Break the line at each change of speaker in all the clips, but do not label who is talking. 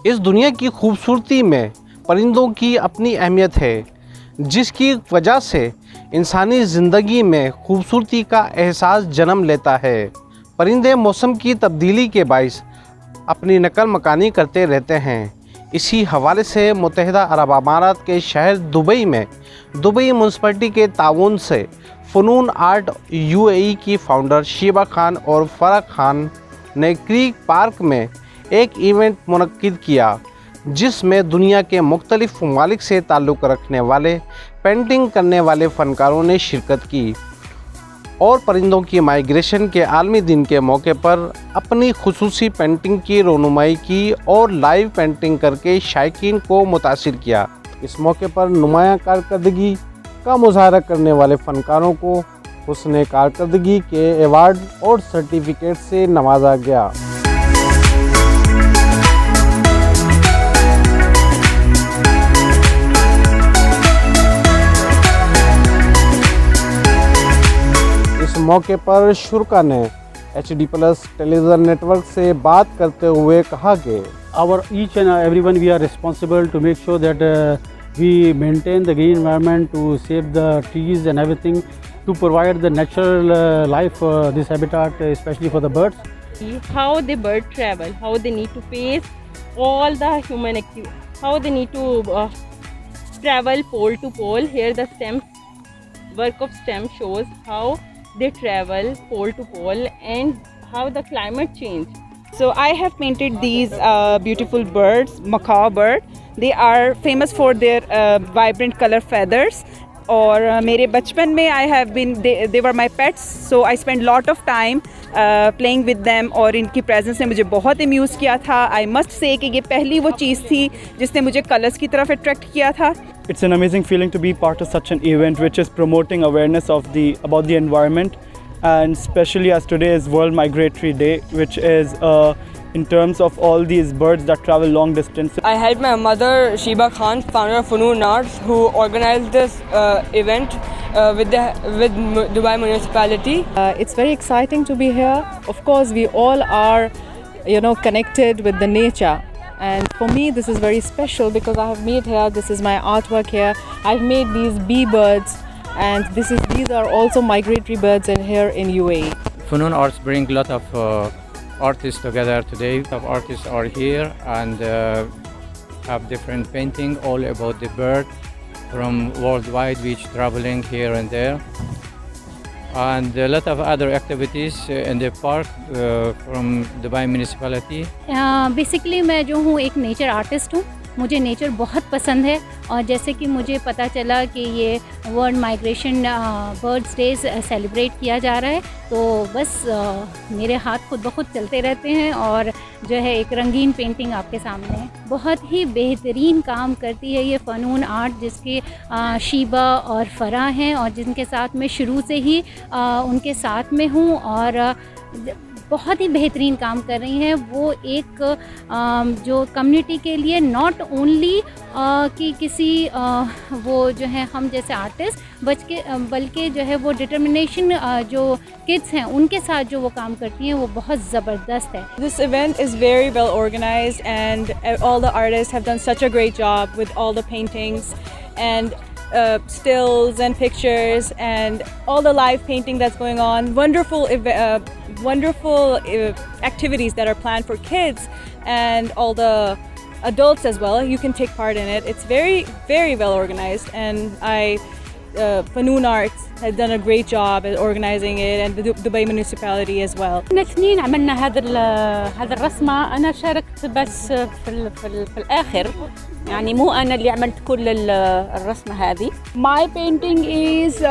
इस दुनिया की खूबसूरती में परिंदों की अपनी अहमियत है, जिसकी वजह से इंसानी ज़िंदगी में खूबसूरती का एहसास जन्म लेता है। परिंदे मौसम की तब्दीली के बाइस अपनी नकल मकानी करते रहते हैं। इसी हवाले से मुत्तहिदा अरब अमारात के शहर दुबई में दुबई म्यूनसिपलिटी के ताउन से फ़नून आर्ट यूएई की फाउंडर शीबा खान और फ़राह खान ने क्रीक पार्क में एक इवेंट मुनक्किद किया, जिसमें दुनिया के मुख्तलिफ ममालिक से ताल्लुक़ रखने वाले पेंटिंग करने वाले फ़नकारों ने शिरकत की और परिंदों की माइग्रेशन के आलमी दिन के मौके पर अपनी खुसूसी पेंटिंग की रोनुमाई की और लाइव पेंटिंग करके शायकीन को मुतासिर किया। इस मौके पर नुमायाँ कारकर्दगी का मुजाहरा करने वाले फ़नकारों को हुस्न कारकर्दगी के एवार्ड और सर्टिफिकेट से नवाजा गया। इस मौके पर शुरका ने HD+ टेलीविज़न नेटवर्क से बात करते हुए कहा कि
each and everyone we are responsible to make sure that we maintain the green environment, to save the trees and everything, to provide the natural life for this habitat, especially for the birds.
How the bird travel, how they need to face all the human activity, how they need to travel pole to pole. Here the stem work of STEM shows how they travel pole to pole and how the climate change.
So I have painted these beautiful birds, macaw bird. They are famous for their vibrant color feathers. और मेरे बचपन में I have been they were my pets, so I spent lot of time playing with them और इनकी presence ने मुझे बहुत amuse किया था. I must say कि ये पहली वो चीज़ थी जिसने मुझे colors की तरफ attract किया था.
It's an amazing feeling to be part of such an event which is promoting awareness of about the environment, and especially as today is World Migratory Day, which is in terms of all these birds that travel long distance.
I helped my mother, Sheba Khan, founder of Fanoon Arts, who organized this event with Dubai Municipality.
It's very exciting to be here. Of course, we all are, connected with the nature. And for me, this is very special because I have made here, this is my artwork here. I've made these bee birds, and these are also migratory birds in here in UAE.
Fanoon Arts bring a lot of artists together today. Some artists are here and have different painting all about the bird from worldwide, which traveling here and there, and a lot of other activities in the park from Dubai Municipality.
Basically मैं जो हूँ एक nature artist हूँ. मुझे nature बहुत पसंद है और जैसे कि मुझे पता चला कि ये world migration birds days celebrate किया जा रहा है, तो बस मेरे हाथ खुद ब खुद चलते रहते हैं और जो है एक रंगीन पेंटिंग आपके सामने है. बहुत ही बेहतरीन काम करती है ये फ़नून आर्ट, जिसके शीबा और फ़राह हैं और जिनके साथ मैं शुरू से ही उनके साथ में हूँ और बहुत ही बेहतरीन काम कर रही हैं. वो एक जो कम्युनिटी के लिए नॉट ओनली कि किसी वो जो है हम जैसे आर्टिस्ट बल्कि जो है वो डिटर्मिनेशन जो किड्स हैं उनके साथ जो वो काम करती हैं वो बहुत ज़बरदस्त है.
This event is very well organized and all the artists have done such a great job with all the paintings and stills and pictures and all the live painting that's going on. Wonderful activities that are planned for kids and all the adults as well. You can take part in it. It's very, very well organized, and Fanoon Arts has done a great job at organizing it, and the Dubai Municipality as well.
من سنين عملنا هذا الرسمة. أنا شاركت بس في الآخر، يعني مو أنا اللي عملت كل الرسمة هذه.
My painting is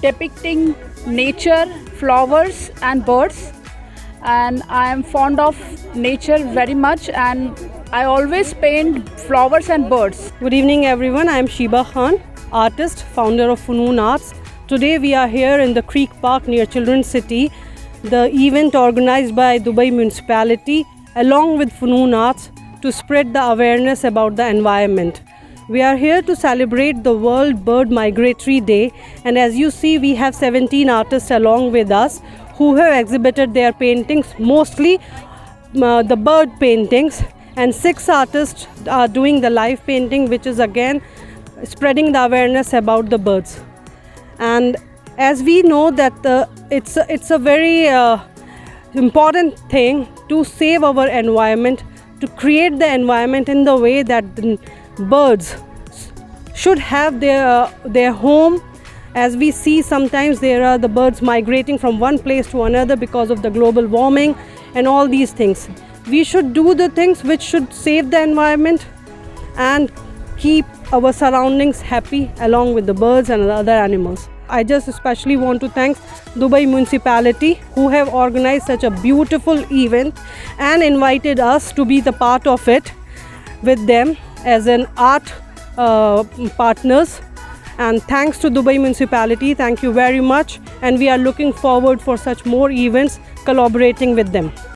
depicting nature, flowers and birds, and I am fond of nature very much, and I always paint flowers and birds.
Good evening everyone, I am Sheba Khan, artist, founder of Fanoon Arts. Today we are here in the Creek Park near Children's City, the event organized by Dubai Municipality along with Fanoon Arts to spread the awareness about the environment. We are here to celebrate the World Bird Migratory Day, and as you see we have 17 artists along with us who have exhibited their paintings, mostly the bird paintings, and 6 artists are doing the live painting, which is again spreading the awareness about the birds. And as we know that it's a very important thing to save our environment, to create the environment in the way that the birds should have their home. As we see, sometimes there are the birds migrating from one place to another because of the global warming and all these things. We should do the things which should save the environment and keep our surroundings happy along with the birds and other animals. I just especially want to thank Dubai Municipality, who have organized such a beautiful event and invited us to be the part of it with them as an art partners. And thanks to Dubai Municipality, thank you very much, and we are looking forward for such more events collaborating with them.